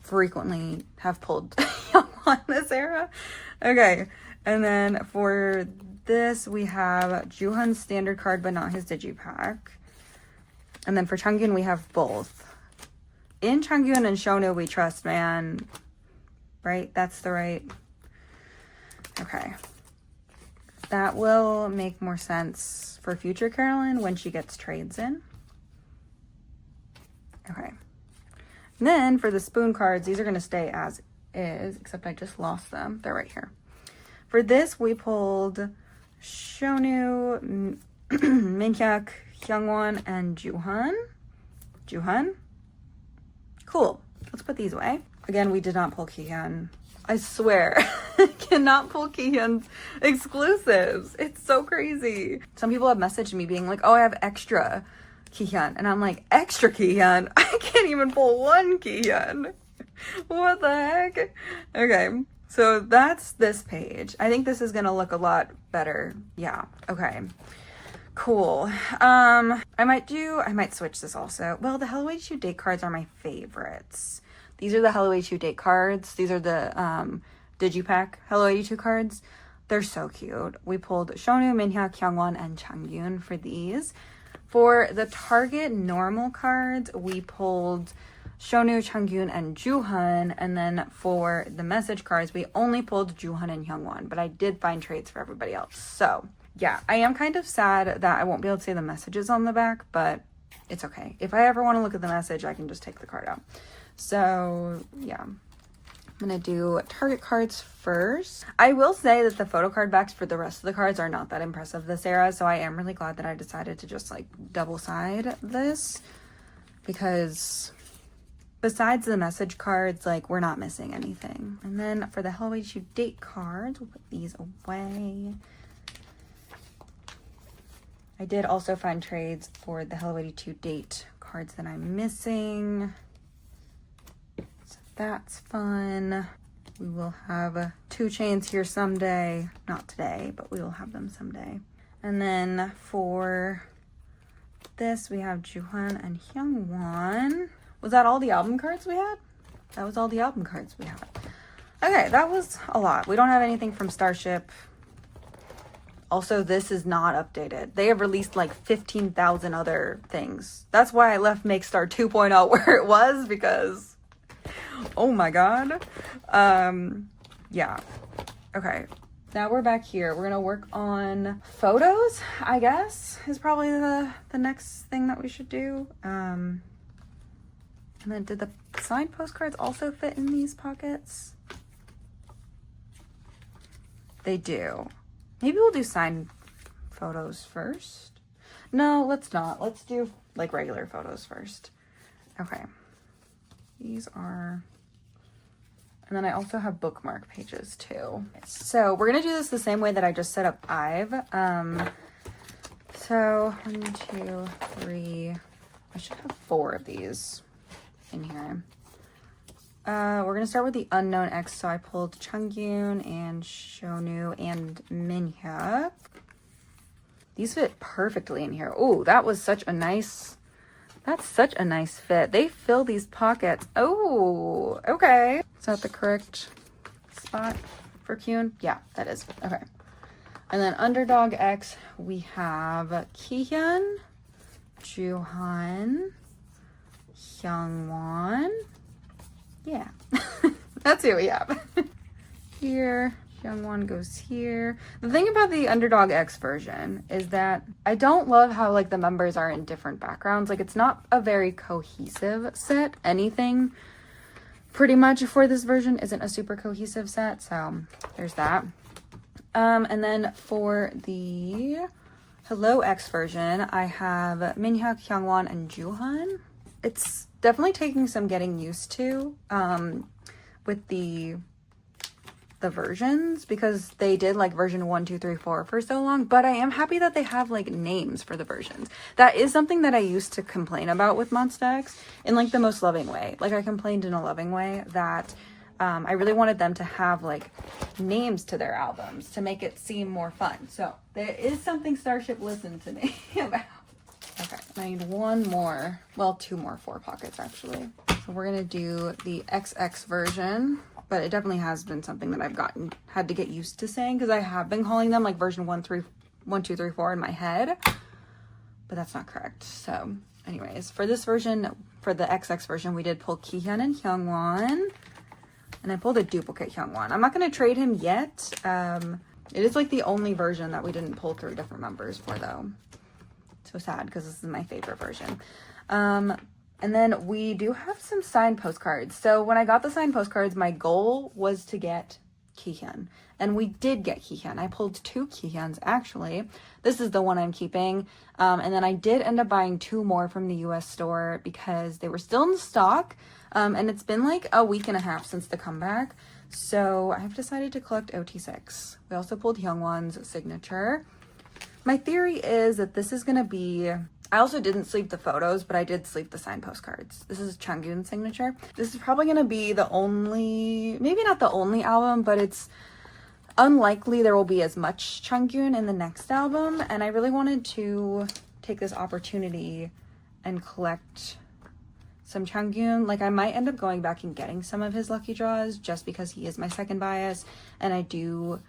frequently have pulled Hyungwon this era. Okay, and then for this, we have Juhan's standard card, but not his Digipack. And then for Changyun, we have both. In Changyun and Shonu, we trust, man. Right? That's the right... Okay. That will make more sense for future Carolyn when she gets trades in. Okay. And then for the spoon cards, these are going to stay as is, except I just lost them. They're right here. For this, we pulled Shonu, Minhyuk, Hyungwon, and Juhan. Juhan? Cool. Let's put these away. Again, we did not pull Kihyun. I swear, I cannot pull Kihyun's exclusives. It's so crazy. Some people have messaged me being like, oh, I have extra Kihyun. And I'm like, extra Kihyun? I can't even pull one Kihyun. What the heck? Okay, so that's this page. I think this is gonna look a lot better. Yeah, okay. Cool. I might switch this also. Well, the Hello 82 date cards are my favorites. These are the Hello 82 date cards. These are the Digipack Hello 82 cards. They're so cute. We pulled Shonu, Minhyuk, Hyungwon, and Changyun for these. For the Target normal cards, we pulled Shonu, Changyun, and Juhan. And then for the message cards, we only pulled Juhan and Hyungwon. But I did find trades for everybody else. So, yeah, I am kind of sad that I won't be able to see the messages on the back. But it's okay. If I ever want to look at the message, I can just take the card out. So, yeah. I'm gonna do target cards first. I will say that the photo card backs for the rest of the cards are not that impressive this era, so I am really glad that I decided to just like double side this, because besides the message cards, like, we're not missing anything. And then for the Hello 82 date cards, we'll put these away. I did also find trades for the Hello 82 date cards that I'm missing. So that's fun. We will have 2 chains here someday. Not today, but we will have them someday. And then for this, we have Juhan and Hyungwon. Was that all the album cards we had? That was all the album cards we had. Okay, that was a lot. We don't have anything from Starship. Also, this is not updated. They have released like 15,000 other things. That's why I left Make Star 2.0 where it was, because oh my god. Yeah. Okay. Now we're back here. We're gonna work on photos, I guess, is probably the next thing that we should do. And then did the signed postcards also fit in these pockets? They do. Maybe we'll do signed photos first. No, let's not. Let's do like regular photos first. Okay. These are... And then I also have bookmark pages too. So we're gonna do this the same way that I just set up IVE. So 1, 2, 3. I should have 4 of these in here. We're gonna start with the unknown X. So I pulled Chungkyun and Shonu and Minhyuk. These fit perfectly in here. Oh, that was such a nice... That's such a nice fit. They fill these pockets. Oh, okay. Is that the correct spot for Kyun? Yeah, that is. Okay. And then Underdog X, we have Kihyun, Juhan, Hyungwon. Yeah, that's who we have. Here, Hyungwon goes here. The thing about the Underdog X version is that I don't love how like the members are in different backgrounds. Like, it's not a very cohesive set. Anything pretty much for this version isn't a super cohesive set. So there's that. And then for the Hello X version, I have Minhyuk, Hyungwon, and Juhan. It's definitely taking some getting used to with the versions, because they did like version 1, 2, 3, 4 for so long, but I am happy that they have like names for the versions. That is something that I used to complain about with Monsta X in like the most loving way. Like, I complained in a loving way that I really wanted them to have like names to their albums to make it seem more fun. So there is something Starship listened to me about. Okay, I need 1 more, well, 2 more 4 pockets actually. So we're gonna do the XX version, but it definitely has been something that I've had to get used to saying, because I have been calling them like version 1, 2, 3, 4 in my head, but that's not correct. So anyways, for this version, for the XX version, we did pull Kihyun and Hyungwon, and I pulled a duplicate Hyungwon. I'm not going to trade him yet. It is like the only version that we didn't pull 3 different members for though. So sad, because this is my favorite version. And then we do have some signed postcards. So when I got the signed postcards, my goal was to get Kihyun. And we did get Kihyun. I pulled 2 Kihyuns actually. This is the one I'm keeping. And then I did end up buying 2 more from the US store because they were still in stock. And it's been like a week and a half since the comeback. So I've decided to collect Ot6. We also pulled Hyungwon's signature. My theory is that this is going to be... I also didn't sleeve the photos, but I did sleeve the signed postcards. This is Chungkyun's signature. This is probably going to be the only, maybe not the only album, but it's unlikely there will be as much Chungkyun in the next album. And I really wanted to take this opportunity and collect some Chungkyun. Like, I might end up going back and getting some of his lucky draws just because he is my second bias. And I do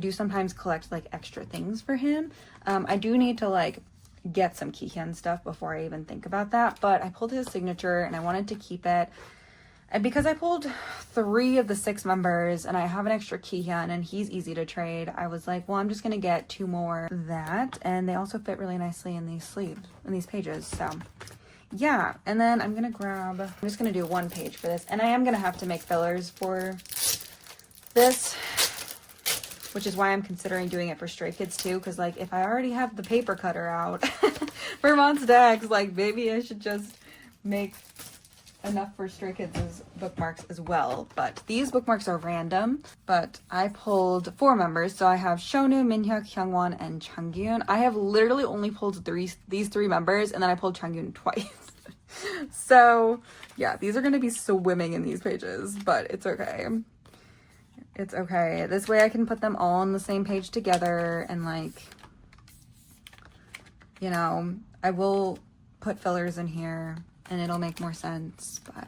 sometimes collect like extra things for him. I do need to like get some Kihyun stuff before I even think about that, but I pulled his signature and I wanted to keep it. And because I pulled 3 of the 6 members and I have an extra Kihyun and he's easy to trade, I was like, well, I'm just gonna get 2 more of that. And they also fit really nicely in these sleeves, in these pages. So yeah, and then I'm just gonna do one page for this, and I am gonna have to make fillers for this, which is why I'm considering doing it for Stray Kids too, because like if I already have the paper cutter out for Monsta X, like maybe I should just make enough for Stray Kids' bookmarks as well. But these bookmarks are random, but I pulled 4 members, so I have Shonu, Minhyuk, Hyungwon, and Changyun. I have literally only pulled these 3 members, and then I pulled Changyun twice. So yeah, these are going to be swimming in these pages, but it's okay. It's okay. This way I can put them all on the same page together, and like, you know, I will put fillers in here and it'll make more sense. But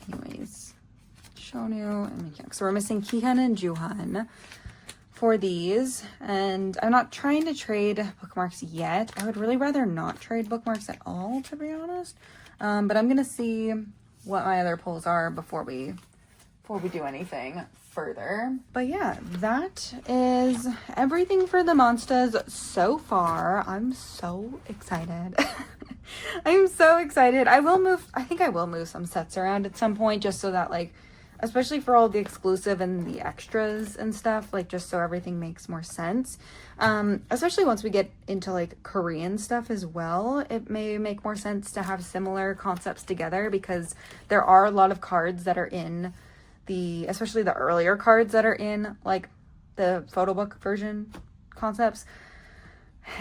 anyways, Shonu and Minhyuk. So we're missing Kihan and Juhan for these, and I'm not trying to trade bookmarks yet. I would really rather not trade bookmarks at all, to be honest. But I'm gonna see what my other pulls are before we do anything further. But yeah, that is everything for the Monstas so far. I'm so excited. I'm so excited. I think I will move some sets around at some point, just so that like, especially for all the exclusive and the extras and stuff, like just so everything makes more sense. Especially once we get into like Korean stuff as well, it may make more sense to have similar concepts together, because there are a lot of cards that are in especially the earlier cards that are in like the photo book version concepts.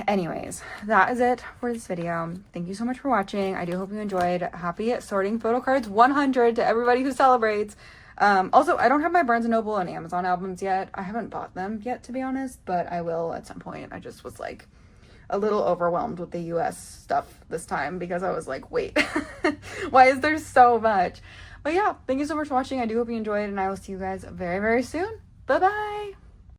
Anyways, that is it for this video. Thank you so much for watching. I do hope you enjoyed. Happy sorting photo cards 100 to everybody who celebrates. Also, I don't have my Barnes & Noble and Amazon albums yet. I haven't bought them yet, to be honest, but I will at some point. I just was like a little overwhelmed with the US stuff this time, because I was like, wait, why is there so much? But yeah, thank you so much for watching. I do hope you enjoyed, and I will see you guys very, very soon. Bye-bye.